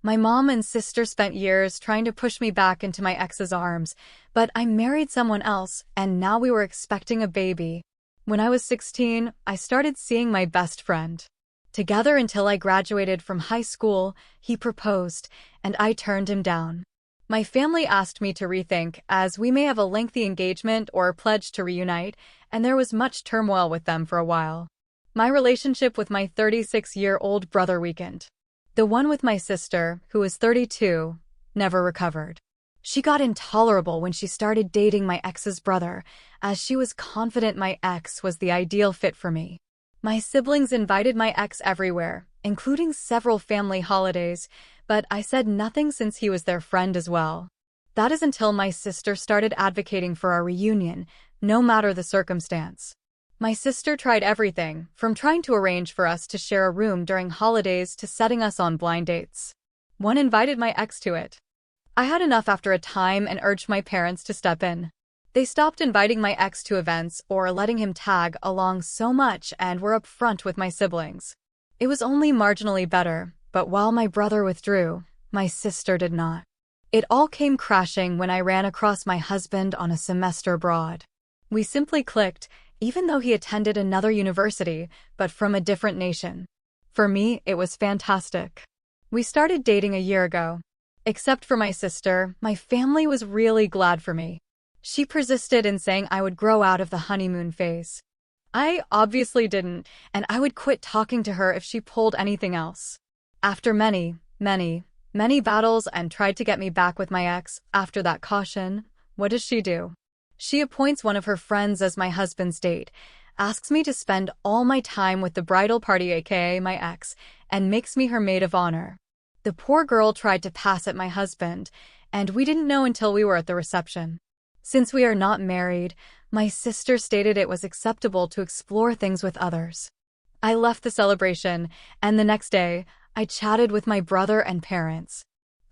My mom and sister spent years trying to push me back into my ex's arms, but I married someone else, and now we were expecting a baby. When I was 16, I started seeing my best friend. Together until I graduated from high school, he proposed, and I turned him down. My family asked me to rethink, as we may have a lengthy engagement or pledge to reunite, and there was much turmoil with them for a while. My relationship with my 36-year-old brother weakened. The one with my sister, who was 32, never recovered. She got intolerable when she started dating my ex's brother, as she was confident my ex was the ideal fit for me. My siblings invited my ex everywhere, including several family holidays, but I said nothing since he was their friend as well. That is until my sister started advocating for our reunion, no matter the circumstance. My sister tried everything, from trying to arrange for us to share a room during holidays to setting us on blind dates. One invited my ex to it. I had enough after a time and urged my parents to step in. They stopped inviting my ex to events or letting him tag along so much and were upfront with my siblings. It was only marginally better, but while my brother withdrew, my sister did not. It all came crashing when I ran across my husband on a semester abroad. We simply clicked, even though he attended another university, but from a different nation. For me, it was fantastic. We started dating a year ago. Except for my sister, my family was really glad for me. She persisted in saying I would grow out of the honeymoon phase. I obviously didn't, and I would quit talking to her if she pulled anything else. After many battles and tried to get me back with my ex, after that caution, what does she do? She appoints one of her friends as my husband's date, asks me to spend all my time with the bridal party aka my ex, and makes me her maid of honor. The poor girl tried to pass at my husband, and we didn't know until we were at the reception. Since we are not married, my sister stated it was acceptable to explore things with others. I left the celebration, and the next day, I chatted with my brother and parents.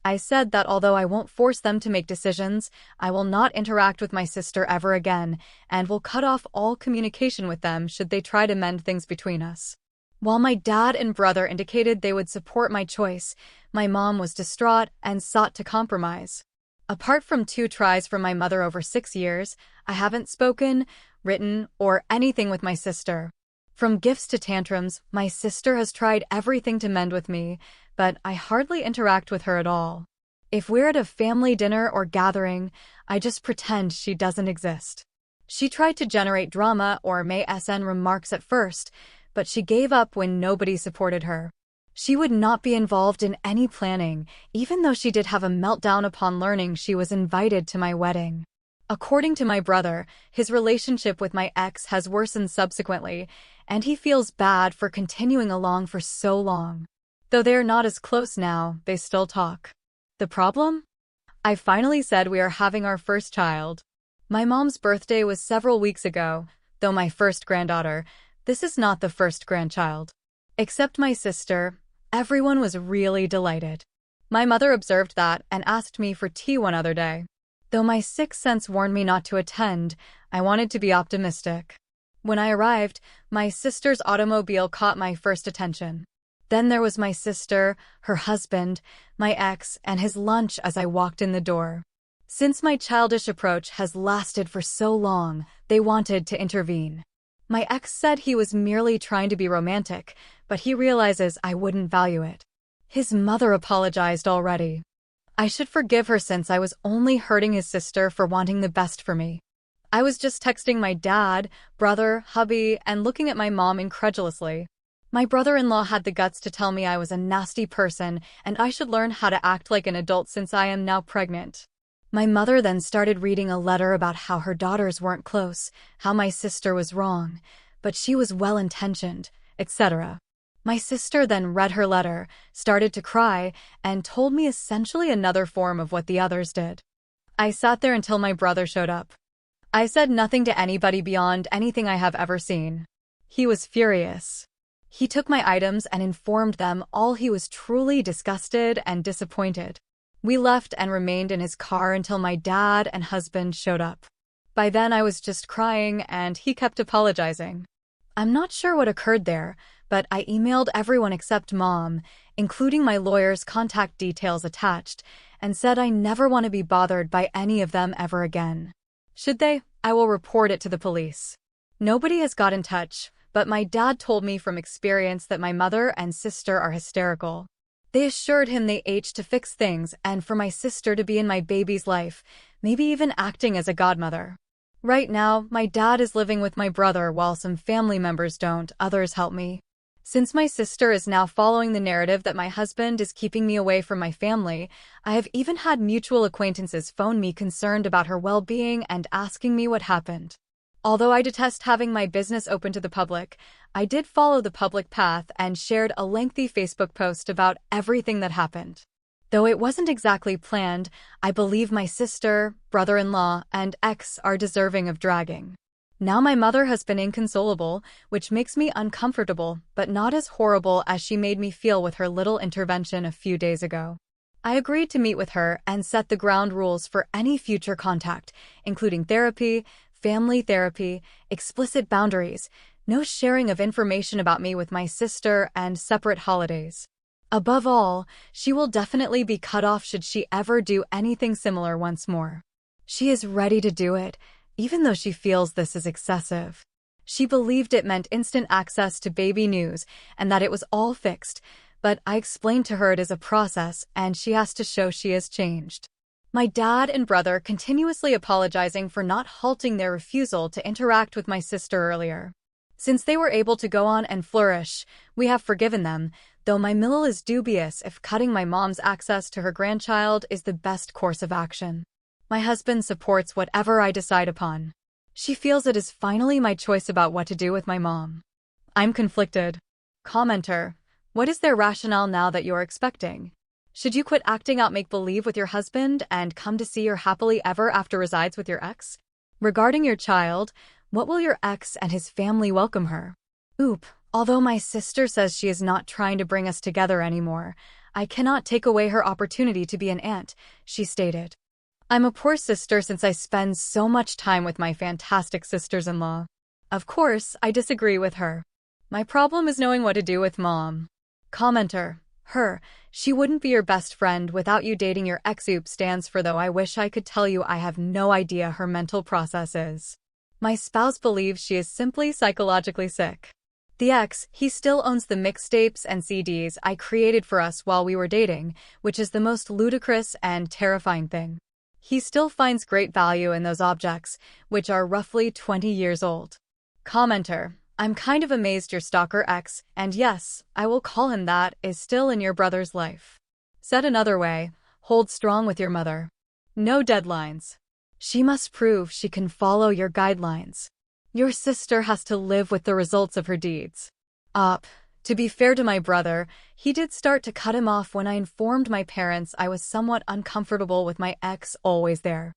I said that although I won't force them to make decisions, I will not interact with my sister ever again, and will cut off all communication with them should they try to mend things between us. While my dad and brother indicated they would support my choice, my mom was distraught and sought to compromise. Apart from 2 tries from my mother over 6 years, I haven't spoken, written, or anything with my sister. From gifts to tantrums, my sister has tried everything to mend with me, but I hardly interact with her at all. If we're at a family dinner or gathering, I just pretend she doesn't exist. She tried to generate drama or make SN remarks at first, but she gave up when nobody supported her. She would not be involved in any planning, even though she did have a meltdown upon learning she was invited to my wedding. According to my brother, his relationship with my ex has worsened subsequently, and he feels bad for continuing along for so long. Though they are not as close now, they still talk. The problem? I finally said we are having our first child. My mom's birthday was several weeks ago, though my first granddaughter. This is not the first grandchild. Except my sister, everyone was really delighted. My mother observed that and asked me for tea one other day. Though my sixth sense warned me not to attend, I wanted to be optimistic. When I arrived, my sister's automobile caught my first attention. Then there was my sister, her husband, my ex, and his lunch as I walked in the door. Since my childish approach has lasted for so long, they wanted to intervene. My ex said he was merely trying to be romantic, but he realizes I wouldn't value it. His mother apologized already. I should forgive her since I was only hurting his sister for wanting the best for me. I was just texting my dad, brother, hubby, and looking at my mom incredulously. My brother-in-law had the guts to tell me I was a nasty person and I should learn how to act like an adult since I am now pregnant. My mother then started reading a letter about how her daughters weren't close, how my sister was wrong, but she was well-intentioned, etc. My sister then read her letter, started to cry, and told me essentially another form of what the others did. I sat there until my brother showed up. I said nothing to anybody beyond anything I have ever seen. He was furious. He took my items and informed them all he was truly disgusted and disappointed. We left and remained in his car until my dad and husband showed up. By then I was just crying and he kept apologizing. I'm not sure what occurred there, but I emailed everyone except Mom, including my lawyer's contact details attached, and said I never want to be bothered by any of them ever again. Should they, I will report it to the police. Nobody has got in touch, but my dad told me from experience that my mother and sister are hysterical. They assured him they aged to fix things and for my sister to be in my baby's life, maybe even acting as a godmother. Right now, my dad is living with my brother while some family members don't, others help me. Since my sister is now following the narrative that my husband is keeping me away from my family, I have even had mutual acquaintances phone me concerned about her well-being and asking me what happened. Although I detest having my business open to the public, I did follow the public path and shared a lengthy Facebook post about everything that happened. Though it wasn't exactly planned, I believe my sister, brother-in-law, and ex are deserving of dragging. Now my mother has been inconsolable, which makes me uncomfortable, but not as horrible as she made me feel with her little intervention a few days ago. I agreed to meet with her and set the ground rules for any future contact, including therapy, family therapy, explicit boundaries, no sharing of information about me with my sister, and separate holidays. Above all, she will definitely be cut off should she ever do anything similar once more. She is ready to do it, even though she feels this is excessive. She believed it meant instant access to baby news and that it was all fixed, but I explained to her it is a process and she has to show she has changed. My dad and brother continuously apologizing for not halting their refusal to interact with my sister earlier. Since they were able to go on and flourish, we have forgiven them, though my Mill is dubious if cutting my mom's access to her grandchild is the best course of action. My husband supports whatever I decide upon. She feels it is finally my choice about what to do with my mom. I'm conflicted. Commenter: what is their rationale now that you're expecting? Should you quit acting out make-believe with your husband and come to see your happily ever after resides with your ex? Regarding your child, what will your ex and his family welcome her? Oop, although my sister says she is not trying to bring us together anymore, I cannot take away her opportunity to be an aunt, she stated. I'm a poor sister since I spend so much time with my fantastic sisters-in-law. Of course, I disagree with her. My problem is knowing what to do with mom. Commenter: she wouldn't be your best friend without you dating your ex. Oop stands for though I wish I could tell you I have no idea her mental process is. My spouse believes she is simply psychologically sick. The ex, he still owns the mixtapes and CDs I created for us while we were dating, which is the most ludicrous and terrifying thing. He still finds great value in those objects, which are roughly 20 years old. Commenter: I'm kind of amazed your stalker ex, and yes, I will call him that, is still in your brother's life. Said another way, hold strong with your mother. No deadlines. She must prove she can follow your guidelines. Your sister has to live with the results of her deeds. To be fair to my brother, he did start to cut him off when I informed my parents I was somewhat uncomfortable with my ex always there.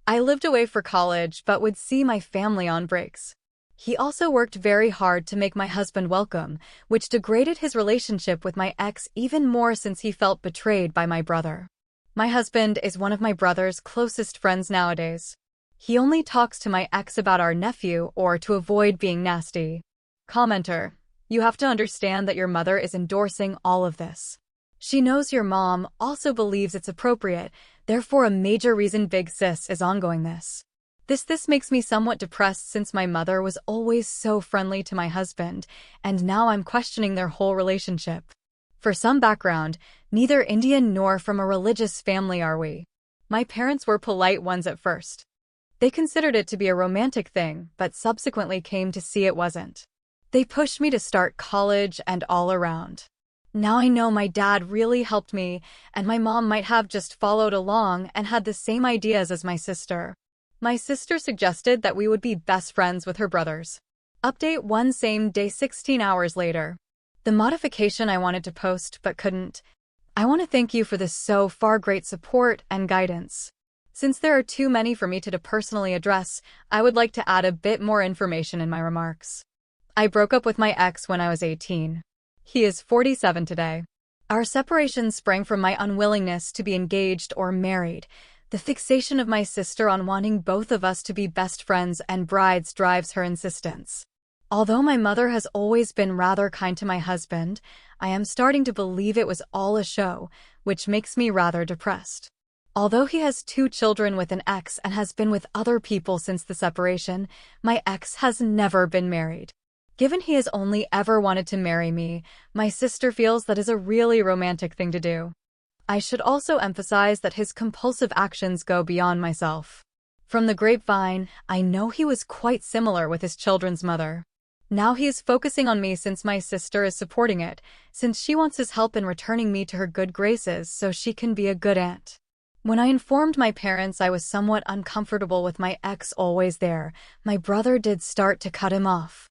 I lived away for college but would see my family on breaks. He also worked very hard to make my husband welcome, which degraded his relationship with my ex even more since he felt betrayed by my brother. My husband is one of my brother's closest friends nowadays. He only talks to my ex about our nephew or to avoid being nasty. Commenter: you have to understand that your mother is endorsing all of this. She knows your mom also believes it's appropriate, therefore a major reason Big Sis is ongoing this. This makes me somewhat depressed since my mother was always so friendly to my husband, and now I'm questioning their whole relationship. For some background, neither Indian nor from a religious family are we. My parents were polite ones at first. They considered it to be a romantic thing, but subsequently came to see it wasn't. They pushed me to start college and all around. Now I know my dad really helped me, and my mom might have just followed along and had the same ideas as my sister. My sister suggested that we would be best friends with her brothers. Update 1 same day 16 hours later. The modification I wanted to post but couldn't. I want to thank you for this so far great support and guidance. Since there are too many for me to personally address, I would like to add a bit more information in my remarks. I broke up with my ex when I was 18. He is 47 today. Our separation sprang from my unwillingness to be engaged or married. The fixation of my sister on wanting both of us to be best friends and brides drives her insistence. Although my mother has always been rather kind to my husband, I am starting to believe it was all a show, which makes me rather depressed. Although he has 2 children with an ex and has been with other people since the separation, my ex has never been married. Given he has only ever wanted to marry me, my sister feels that is a really romantic thing to do. I should also emphasize that his compulsive actions go beyond myself. From the grapevine, I know he was quite similar with his children's mother. Now he is focusing on me since my sister is supporting it, since she wants his help in returning me to her good graces so she can be a good aunt. When I informed my parents I was somewhat uncomfortable with my ex always there, my brother did start to cut him off.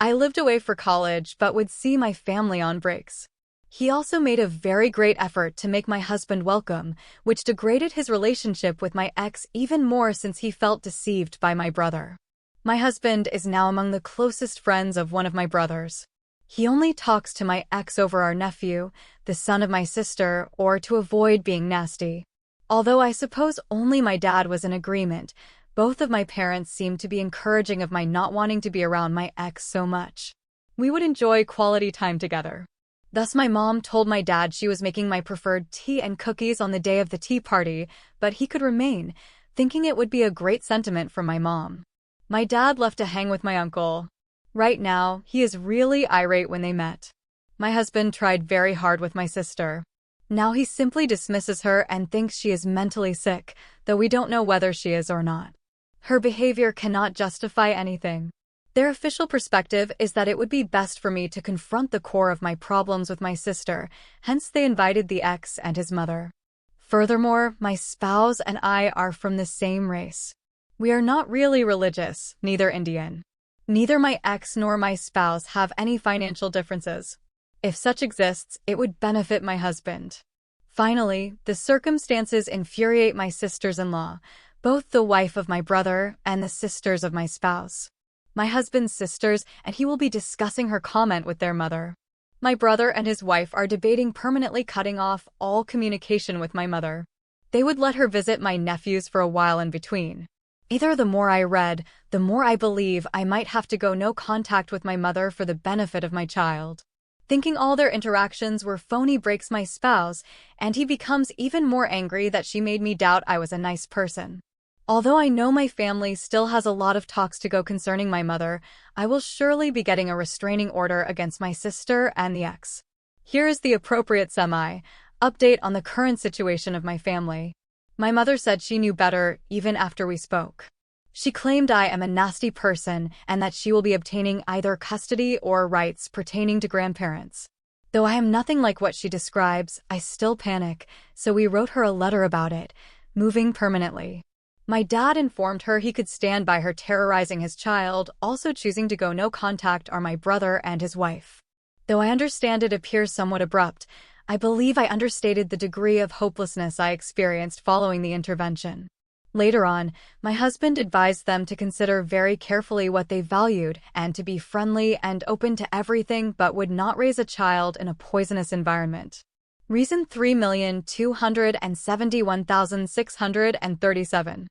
I lived away for college but would see my family on breaks. He also made a very great effort to make my husband welcome, which degraded his relationship with my ex even more since he felt deceived by my brother. My husband is now among the closest friends of one of my brothers. He only talks to my ex over our nephew, the son of my sister, or to avoid being nasty. Although I suppose only my dad was in agreement, both of my parents seemed to be encouraging of my not wanting to be around my ex so much. We would enjoy quality time together. Thus my mom told my dad she was making my preferred tea and cookies on the day of the tea party, but he could remain, thinking it would be a great sentiment from my mom. My dad left to hang with my uncle. Right now, he is really irate when they met. My husband tried very hard with my sister. Now he simply dismisses her and thinks she is mentally sick, though we don't know whether she is or not. Her behavior cannot justify anything. Their official perspective is that it would be best for me to confront the core of my problems with my sister, hence they invited the ex and his mother. Furthermore, my spouse and I are from the same race. We are not really religious, neither Indian. Neither my ex nor my spouse have any financial differences. If such exists, it would benefit my husband. Finally, the circumstances infuriate my sisters-in-law, both the wife of my brother and the sisters of my spouse. My husband's sisters, and he will be discussing her comment with their mother. My brother and his wife are debating permanently cutting off all communication with my mother. They would let her visit my nephews for a while in between. Either the more I read, the more I believe I might have to go no contact with my mother for the benefit of my child. Thinking all their interactions were phony breaks my spouse, and he becomes even more angry that she made me doubt I was a nice person. Although I know my family still has a lot of talks to go concerning my mother, I will surely be getting a restraining order against my sister and the ex. Here is the appropriate update on the current situation of my family. My mother said she knew better even after we spoke. She claimed I am a nasty person and that she will be obtaining either custody or rights pertaining to grandparents. Though I am nothing like what she describes, I still panic, so we wrote her a letter about it, moving permanently. My dad informed her he could stand by her terrorizing his child, also choosing to go no contact are my brother and his wife. Though I understand it appears somewhat abrupt, I believe I understated the degree of hopelessness I experienced following the intervention. Later on, my husband advised them to consider very carefully what they valued and to be friendly and open to everything but would not raise a child in a poisonous environment. Reason 3,271,637.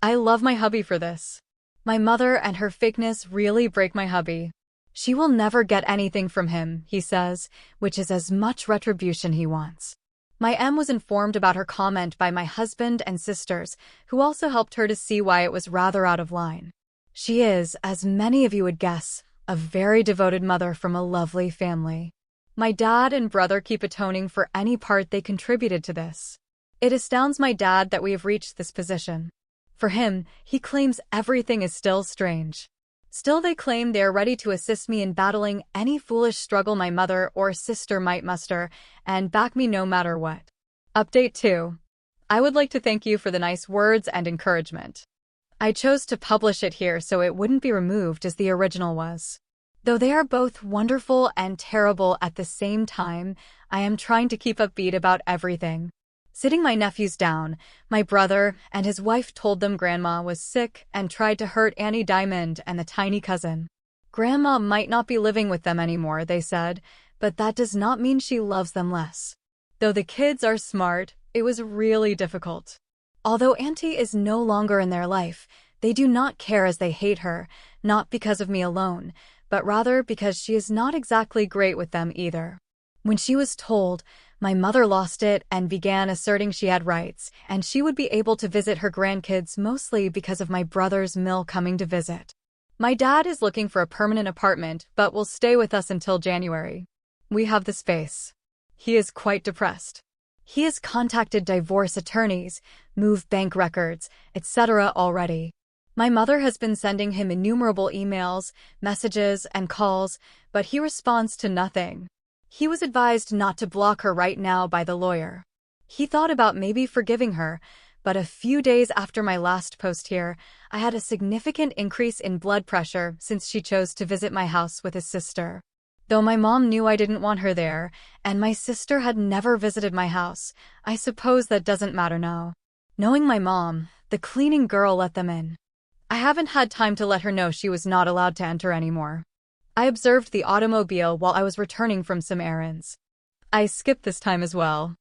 I love my hubby for this. My mother and her fakeness really break my hubby. She will never get anything from him, he says, which is as much retribution he wants. My M was informed about her comment by my husband and sisters, who also helped her to see why it was rather out of line. She is, as many of you would guess, a very devoted mother from a lovely family. My dad and brother keep atoning for any part they contributed to this. It astounds my dad that we have reached this position. For him, he claims everything is still strange. Still they claim they are ready to assist me in battling any foolish struggle my mother or sister might muster, and back me no matter what. Update 2. I would like to thank you for the nice words and encouragement. I chose to publish it here so it wouldn't be removed as the original was. Though they are both wonderful and terrible at the same time, I am trying to keep upbeat about everything. Sitting my nephews down, my brother and his wife told them Grandma was sick and tried to hurt Annie Diamond and the tiny cousin. Grandma might not be living with them anymore, they said, but that does not mean she loves them less. Though the kids are smart, it was really difficult. Although Auntie is no longer in their life, they do not care as they hate her, not because of me alone, but rather because she is not exactly great with them either. When she was told, my mother lost it and began asserting she had rights, and she would be able to visit her grandkids mostly because of my brother's mill coming to visit. My dad is looking for a permanent apartment, but will stay with us until January. We have the space. He is quite depressed. He has contacted divorce attorneys, moved bank records, etc. already. My mother has been sending him innumerable emails, messages, and calls, but he responds to nothing. He was advised not to block her right now by the lawyer. He thought about maybe forgiving her, but a few days after my last post here, I had a significant increase in blood pressure since she chose to visit my house with his sister. Though my mom knew I didn't want her there, and my sister had never visited my house, I suppose that doesn't matter now. Knowing my mom, the cleaning girl let them in. I haven't had time to let her know she was not allowed to enter anymore. I observed the automobile while I was returning from some errands. I skipped this time as well.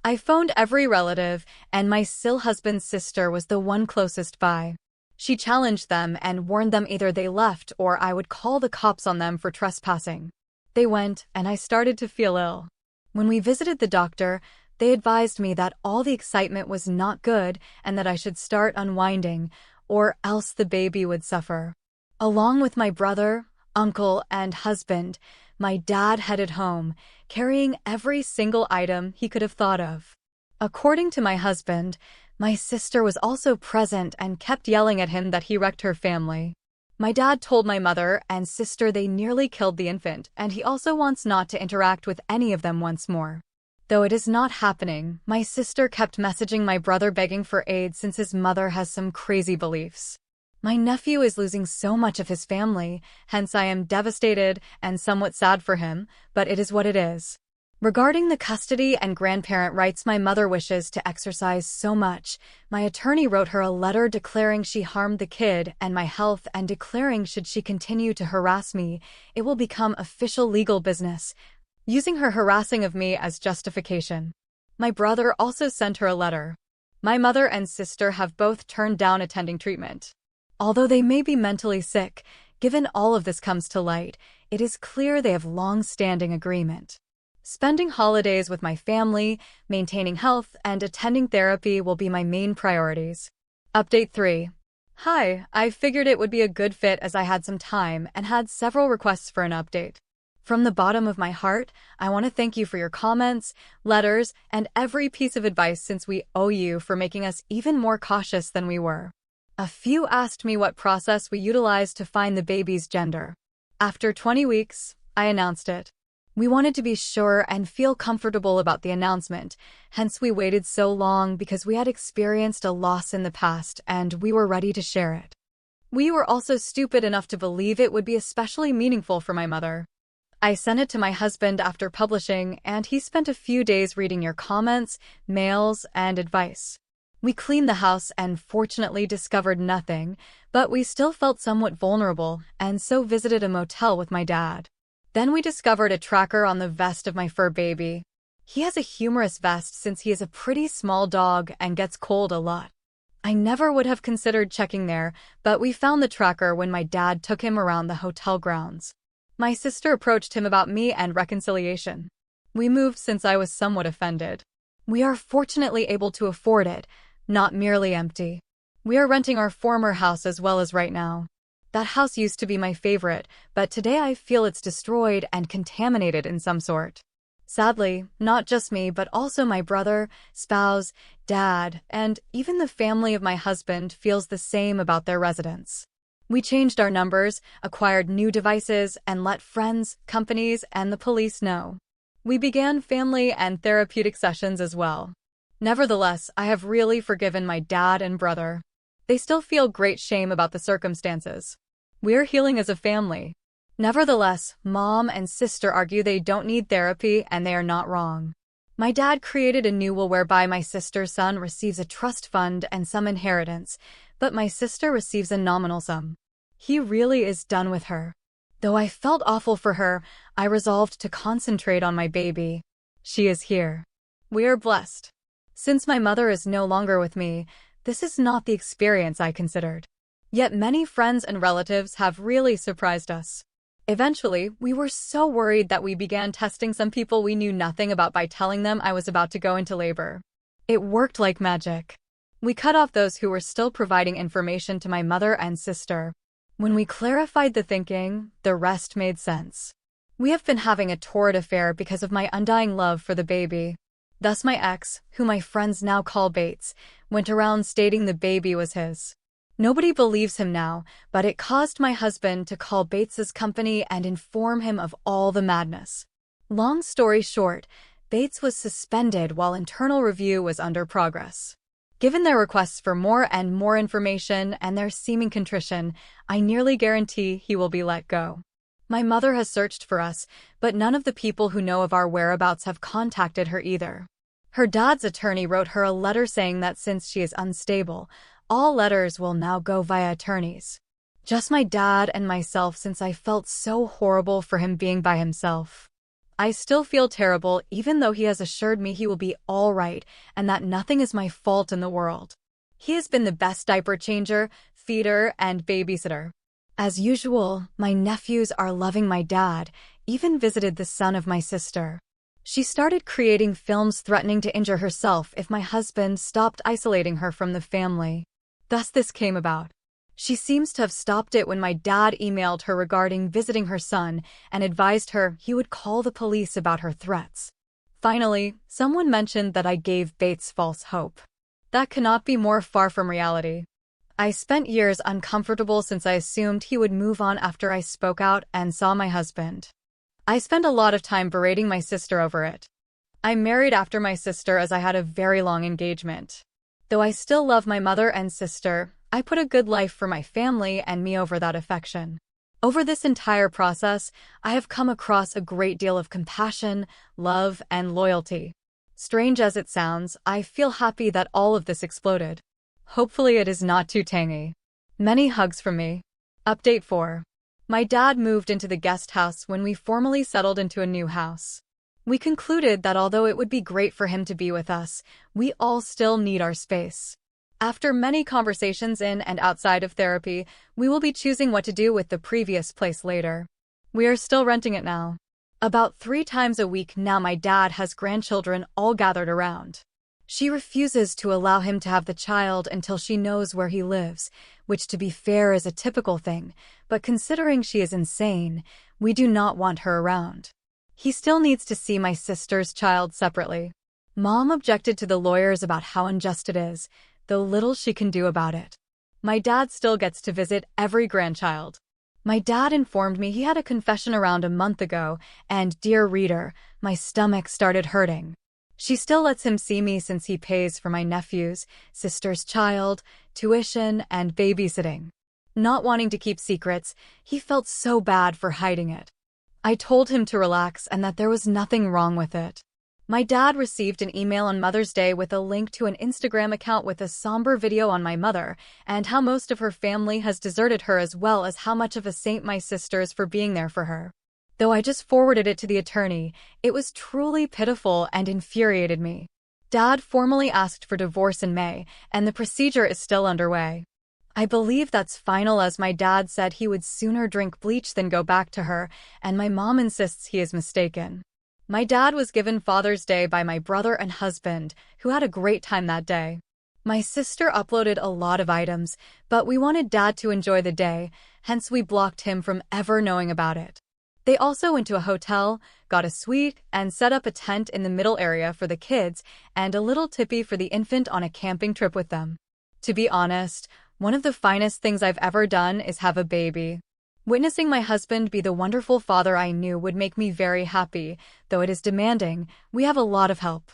I phoned every relative, and my still husband's sister was the one closest by. She challenged them and warned them either they left or I would call the cops on them for trespassing. They went, and I started to feel ill. When we visited the doctor, they advised me that all the excitement was not good and that I should start unwinding, or else the baby would suffer. Along with my brother, uncle, and husband, my dad headed home, carrying every single item he could have thought of. According to my husband, my sister was also present and kept yelling at him that he wrecked her family. My dad told my mother and sister they nearly killed the infant, and he also wants not to interact with any of them once more. Though it is not happening, my sister kept messaging my brother begging for aid since his mother has some crazy beliefs. My nephew is losing so much of his family, hence I am devastated and somewhat sad for him, but it is what it is. Regarding the custody and grandparent rights my mother wishes to exercise so much, my attorney wrote her a letter declaring she harmed the kid and my health and declaring should she continue to harass me, it will become official legal business, using her harassing of me as justification. My brother also sent her a letter. My mother and sister have both turned down attending treatment. Although they may be mentally sick, given all of this comes to light, it is clear they have long-standing agreement. Spending holidays with my family, maintaining health, and attending therapy will be my main priorities. Update 3. Hi, I figured it would be a good fit as I had some time and had several requests for an update. From the bottom of my heart, I want to thank you for your comments, letters, and every piece of advice since we owe you for making us even more cautious than we were. A few asked me what process we utilized to find the baby's gender. After 20 weeks, I announced it. We wanted to be sure and feel comfortable about the announcement, hence we waited so long because we had experienced a loss in the past and we were ready to share it. We were also stupid enough to believe it would be especially meaningful for my mother. I sent it to my husband after publishing, and he spent a few days reading your comments, mails, and advice. We cleaned the house and fortunately discovered nothing, but we still felt somewhat vulnerable and so visited a motel with my dad. Then we discovered a tracker on the vest of my fur baby. He has a humorous vest since he is a pretty small dog and gets cold a lot. I never would have considered checking there, but we found the tracker when my dad took him around the hotel grounds. My sister approached him about me and reconciliation. We moved since I was somewhat offended. We are fortunately able to afford it, not merely empty. We are renting our former house as well as right now. That house used to be my favorite, but today I feel it's destroyed and contaminated in some sort. Sadly, not just me but also my brother, spouse, dad, and even the family of my husband feels the same about their residence. We changed our numbers, acquired new devices, and let friends, companies, and the police know. We began family and therapeutic sessions as well. Nevertheless, I have really forgiven my dad and brother. They still feel great shame about the circumstances. We're healing as a family. Nevertheless, mom and sister argue they don't need therapy and they are not wrong. My dad created a new will whereby my sister's son receives a trust fund and some inheritance, but my sister receives a nominal sum. He really is done with her. Though I felt awful for her, I resolved to concentrate on my baby. She is here. We are blessed. Since my mother is no longer with me, this is not the experience I considered. Yet many friends and relatives have really surprised us. Eventually, we were so worried that we began testing some people we knew nothing about by telling them I was about to go into labor. It worked like magic. We cut off those who were still providing information to my mother and sister. When we clarified the thinking, the rest made sense. We have been having a torrid affair because of my undying love for the baby. Thus my ex, who my friends now call Bates, went around stating the baby was his. Nobody believes him now, but it caused my husband to call Bates's company and inform him of all the madness. Long story short, Bates was suspended while internal review was under progress. Given their requests for more and more information and their seeming contrition, I nearly guarantee he will be let go. My mother has searched for us, but none of the people who know of our whereabouts have contacted her either. Her dad's attorney wrote her a letter saying that since she is unstable, all letters will now go via attorneys. Just my dad and myself, since I felt so horrible for him being by himself. I still feel terrible even though he has assured me he will be all right and that nothing is my fault in the world. He has been the best diaper changer, feeder, and babysitter. As usual, my nephews are loving my dad, even visited the son of my sister. She started creating films threatening to injure herself if my husband stopped isolating her from the family. Thus this came about. She seems to have stopped it when my dad emailed her regarding visiting her son and advised her he would call the police about her threats. Finally, someone mentioned that I gave Bates false hope. That cannot be more far from reality. I spent years uncomfortable since I assumed he would move on after I spoke out and saw my husband. I spent a lot of time berating my sister over it. I married after my sister as I had a very long engagement. Though I still love my mother and sister, I put a good life for my family and me over that affection. Over this entire process, I have come across a great deal of compassion, love, and loyalty. Strange as it sounds, I feel happy that all of this exploded. Hopefully it is not too tangy. Many hugs from me. Update 4. My dad moved into the guest house when we formally settled into a new house. We concluded that although it would be great for him to be with us, we all still need our space. After many conversations in and outside of therapy, we will be choosing what to do with the previous place later. We are still renting it now. About 3 times a week now my dad has grandchildren all gathered around. She refuses to allow him to have the child until she knows where he lives, which to be fair is a typical thing, but considering she is insane, we do not want her around. He still needs to see my sister's child separately. Mom objected to the lawyers about how unjust it is, though little she can do about it. My dad still gets to visit every grandchild. My dad informed me he had a confession around a month ago, and, dear reader, my stomach started hurting. She still lets him see me since he pays for my nephew's, sister's child, tuition, and babysitting. Not wanting to keep secrets, he felt so bad for hiding it. I told him to relax and that there was nothing wrong with it. My dad received an email on Mother's Day with a link to an Instagram account with a somber video on my mother and how most of her family has deserted her, as well as how much of a saint my sister is for being there for her. Though I just forwarded it to the attorney, it was truly pitiful and infuriated me. Dad formally asked for divorce in May, and the procedure is still underway. I believe that's final, as my dad said he would sooner drink bleach than go back to her, and my mom insists he is mistaken. My dad was given Father's Day by my brother and husband, who had a great time that day. My sister uploaded a lot of items, but we wanted Dad to enjoy the day, hence we blocked him from ever knowing about it. They also went to a hotel, got a suite, and set up a tent in the middle area for the kids and a little tippy for the infant on a camping trip with them. To be honest, one of the finest things I've ever done is have a baby. Witnessing my husband be the wonderful father I knew would make me very happy, though it is demanding. We have a lot of help.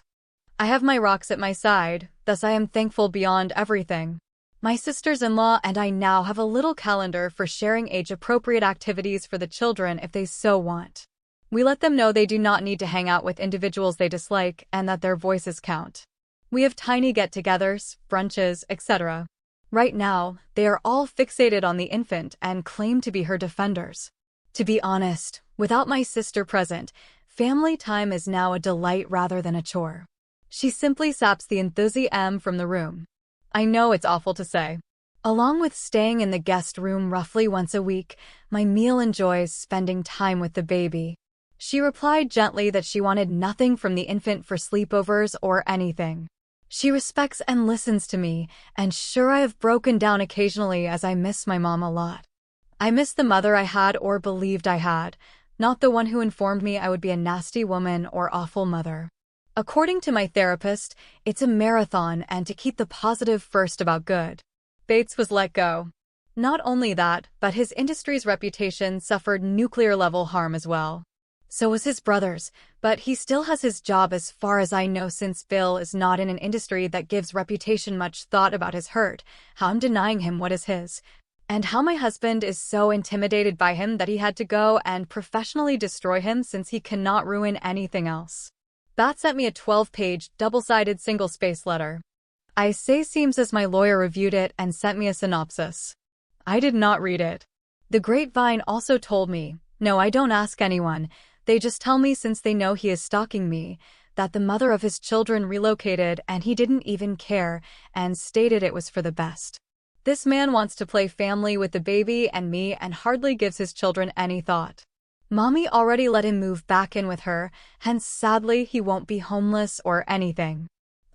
I have my rocks at my side, thus I am thankful beyond everything. My sisters-in-law and I now have a little calendar for sharing age-appropriate activities for the children if they so want. We let them know they do not need to hang out with individuals they dislike and that their voices count. We have tiny get-togethers, brunches, etc. Right now, they are all fixated on the infant and claim to be her defenders. To be honest, without my sister present, family time is now a delight rather than a chore. She simply saps the enthusiasm from the room. I know it's awful to say. Along with staying in the guest room roughly once a week, my meal enjoys spending time with the baby. She replied gently that she wanted nothing from the infant for sleepovers or anything. She respects and listens to me, and sure, I have broken down occasionally as I miss my mom a lot. I miss the mother I had or believed I had, not the one who informed me I would be a nasty woman or awful mother. According to my therapist, it's a marathon and to keep the positive first about good. Bates was let go. Not only that, but his industry's reputation suffered nuclear-level harm as well. So was his brother's, but he still has his job as far as I know, since Bill is not in an industry that gives reputation much thought about his hurt, how I'm denying him what is his, and how my husband is so intimidated by him that he had to go and professionally destroy him since he cannot ruin anything else. Bat sent me a 12-page, double-sided single-space letter. I say seems as my lawyer reviewed it and sent me a synopsis. I did not read it. The Grapevine also told me, no, I don't ask anyone, they just tell me since they know he is stalking me, that the mother of his children relocated and he didn't even care and stated it was for the best. This man wants to play family with the baby and me and hardly gives his children any thought. Mommy already let him move back in with her, hence sadly he won't be homeless or anything.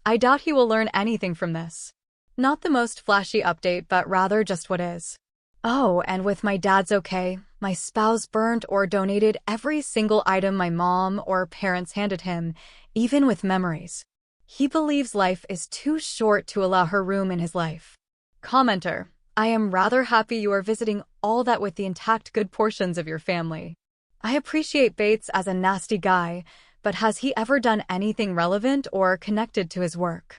I doubt he will learn anything from this. Not the most flashy update, but rather just what is. Oh, and with my dad's okay, my spouse burned or donated every single item my mom or parents handed him, even with memories. He believes life is too short to allow her room in his life. Commenter: I am rather happy you are visiting all that with the intact good portions of your family. I appreciate Bates as a nasty guy, but has he ever done anything relevant or connected to his work?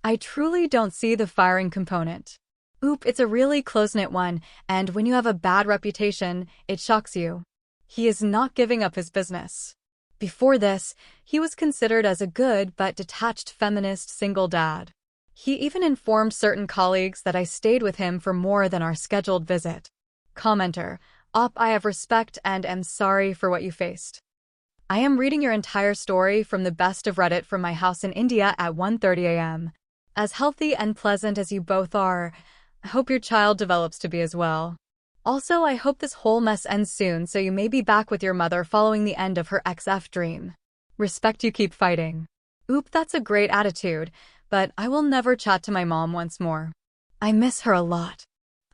I truly don't see the firing component. Oop, it's a really close-knit one, and when you have a bad reputation, it shocks you. He is not giving up his business. Before this, he was considered as a good but detached feminist single dad. He even informed certain colleagues that I stayed with him for more than our scheduled visit. Commenter: I have respect and am sorry for what you faced. I am reading your entire story from the best of Reddit from my house in India at 1:30 a.m. As healthy and pleasant as you both are, I hope your child develops to be as well. Also, I hope this whole mess ends soon so you may be back with your mother following the end of her XF dream. Respect, you keep fighting. Oop, that's a great attitude, but I will never chat to my mom once more. I miss her a lot.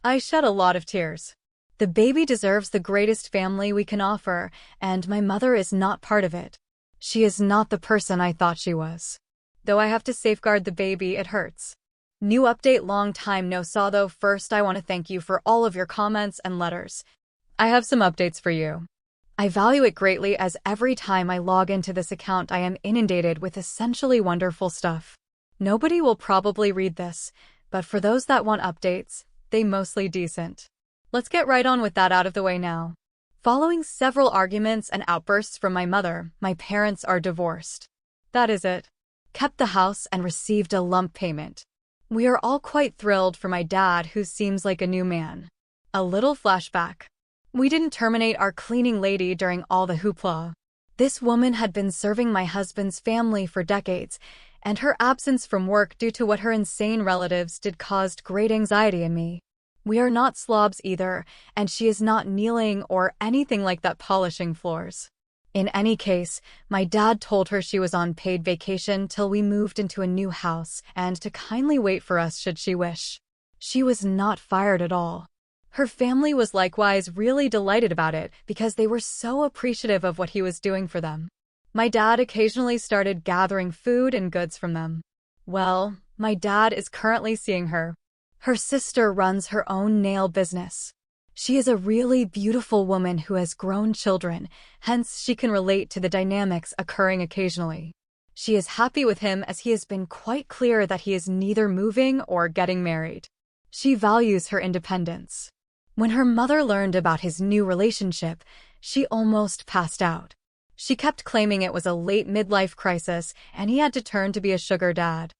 I shed a lot of tears. The baby deserves the greatest family we can offer, and my mother is not part of it. She is not the person I thought she was. Though I have to safeguard the baby, it hurts. New update: long time no saw though. First, I want to thank you for all of your comments and letters. I have some updates for you. I value it greatly as every time I log into this account I am inundated with essentially wonderful stuff. Nobody will probably read this, but for those that want updates, they mostly decent. Let's get right on with that out of the way now. Following several arguments and outbursts from my mother, my parents are divorced. That is it. Kept the house and received a lump payment. We are all quite thrilled for my dad, who seems like a new man. A little flashback. We didn't terminate our cleaning lady during all the hoopla. This woman had been serving my husband's family for decades, and her absence from work due to what her insane relatives did caused great anxiety in me. We are not slobs either, and she is not kneeling or anything like that polishing floors. In any case, my dad told her she was on paid vacation till we moved into a new house and to kindly wait for us should she wish. She was not fired at all. Her family was likewise really delighted about it because they were so appreciative of what he was doing for them. My dad occasionally started gathering food and goods from them. Well, my dad is currently seeing her. Her sister runs her own nail business. She is a really beautiful woman who has grown children, hence she can relate to the dynamics occurring occasionally. She is happy with him as he has been quite clear that he is neither moving or getting married. She values her independence. When her mother learned about his new relationship, she almost passed out. She kept claiming it was a late midlife crisis and he had to turn to be a sugar dad.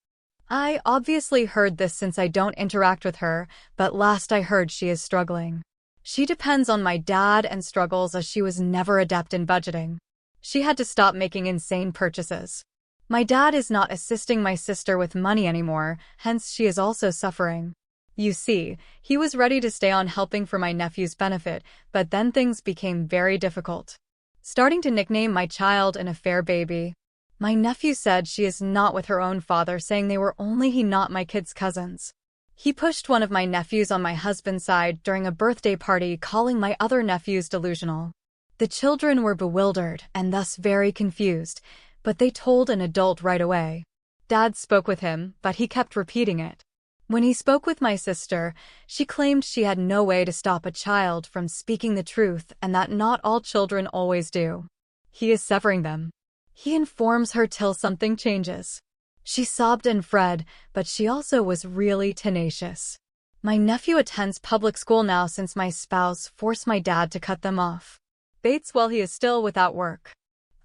I obviously heard this since I don't interact with her, but last I heard she is struggling. She depends on my dad and struggles as she was never adept in budgeting. She had to stop making insane purchases. My dad is not assisting my sister with money anymore, hence she is also suffering. You see, he was ready to stay on helping for my nephew's benefit, but then things became very difficult. Starting to nickname my child an affair baby. My nephew said she is not with her own father, saying they were only he not my kids' cousins. He pushed one of my nephews on my husband's side during a birthday party, calling my other nephews delusional. The children were bewildered and thus very confused, but they told an adult right away. Dad spoke with him, but he kept repeating it. When he spoke with my sister, she claimed she had no way to stop a child from speaking the truth and that not all children always do. He is severing them. He informs her till something changes. She sobbed and fled, but she also was really tenacious. My nephew attends public school now since my spouse forced my dad to cut them off. Bates while he is still without work.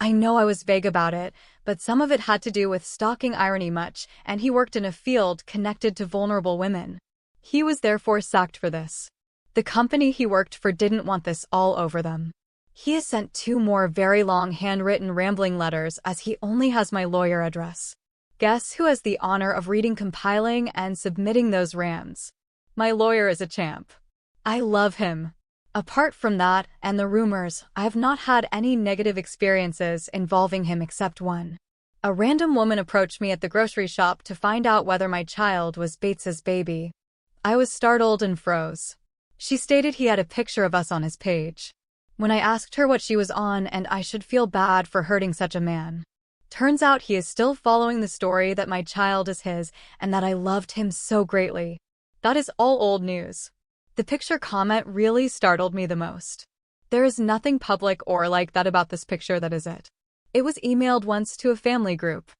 I know I was vague about it, but some of it had to do with stalking irony much, and he worked in a field connected to vulnerable women. He was therefore sacked for this. The company he worked for didn't want this all over them. He has sent 2 more very long handwritten rambling letters as he only has my lawyer address. Guess who has the honor of reading, compiling, and submitting those rams? My lawyer is a champ. I love him. Apart from that and the rumors, I have not had any negative experiences involving him except one. A random woman approached me at the grocery shop to find out whether my child was Bates's baby. I was startled and froze. She stated he had a picture of us on his page. When I asked her what she was on and I should feel bad for hurting such a man. Turns out he is still following the story that my child is his and that I loved him so greatly. That is all old news. The picture comment really startled me the most. There is nothing public or like that about this picture, that is it. It was emailed once to a family group.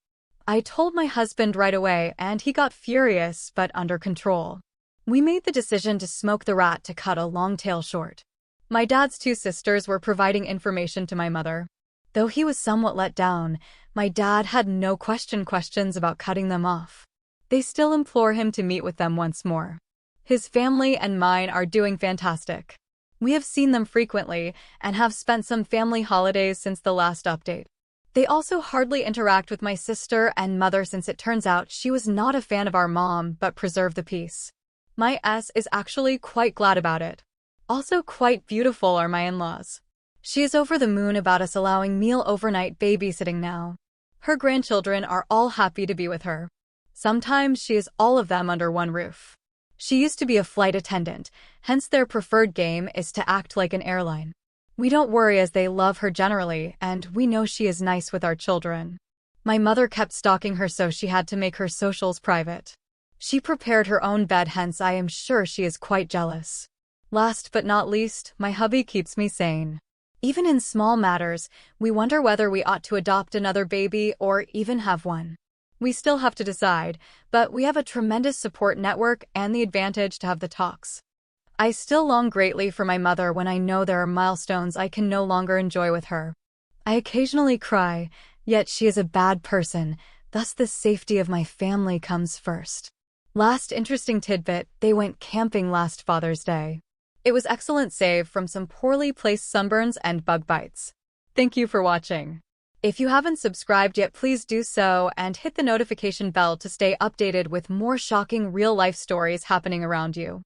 I told my husband right away and he got furious but under control. We made the decision to smoke the rat, to cut a long tale short. My dad's 2 sisters were providing information to my mother. Though he was somewhat let down, my dad had no questions about cutting them off. They still implore him to meet with them once more. His family and mine are doing fantastic. We have seen them frequently and have spent some family holidays since the last update. They also hardly interact with my sister and mother since it turns out she was not a fan of our mom but preserved the peace. My S is actually quite glad about it. Also quite beautiful are my in-laws. She is over the moon about us allowing meal overnight babysitting now. Her grandchildren are all happy to be with her. Sometimes she is all of them under one roof. She used to be a flight attendant, hence their preferred game is to act like an airline. We don't worry as they love her generally, and we know she is nice with our children. My mother kept stalking her, so she had to make her socials private. She prepared her own bed, hence I am sure she is quite jealous. Last but not least, my hubby keeps me sane. Even in small matters, we wonder whether we ought to adopt another baby or even have one. We still have to decide, but we have a tremendous support network and the advantage to have the talks. I still long greatly for my mother when I know there are milestones I can no longer enjoy with her. I occasionally cry, yet she is a bad person, thus the safety of my family comes first. Last interesting tidbit, they went camping last Father's Day. It was excellent save from some poorly placed sunburns and bug bites. Thank you for watching. If you haven't subscribed yet, please do so and hit the notification bell to stay updated with more shocking real-life stories happening around you.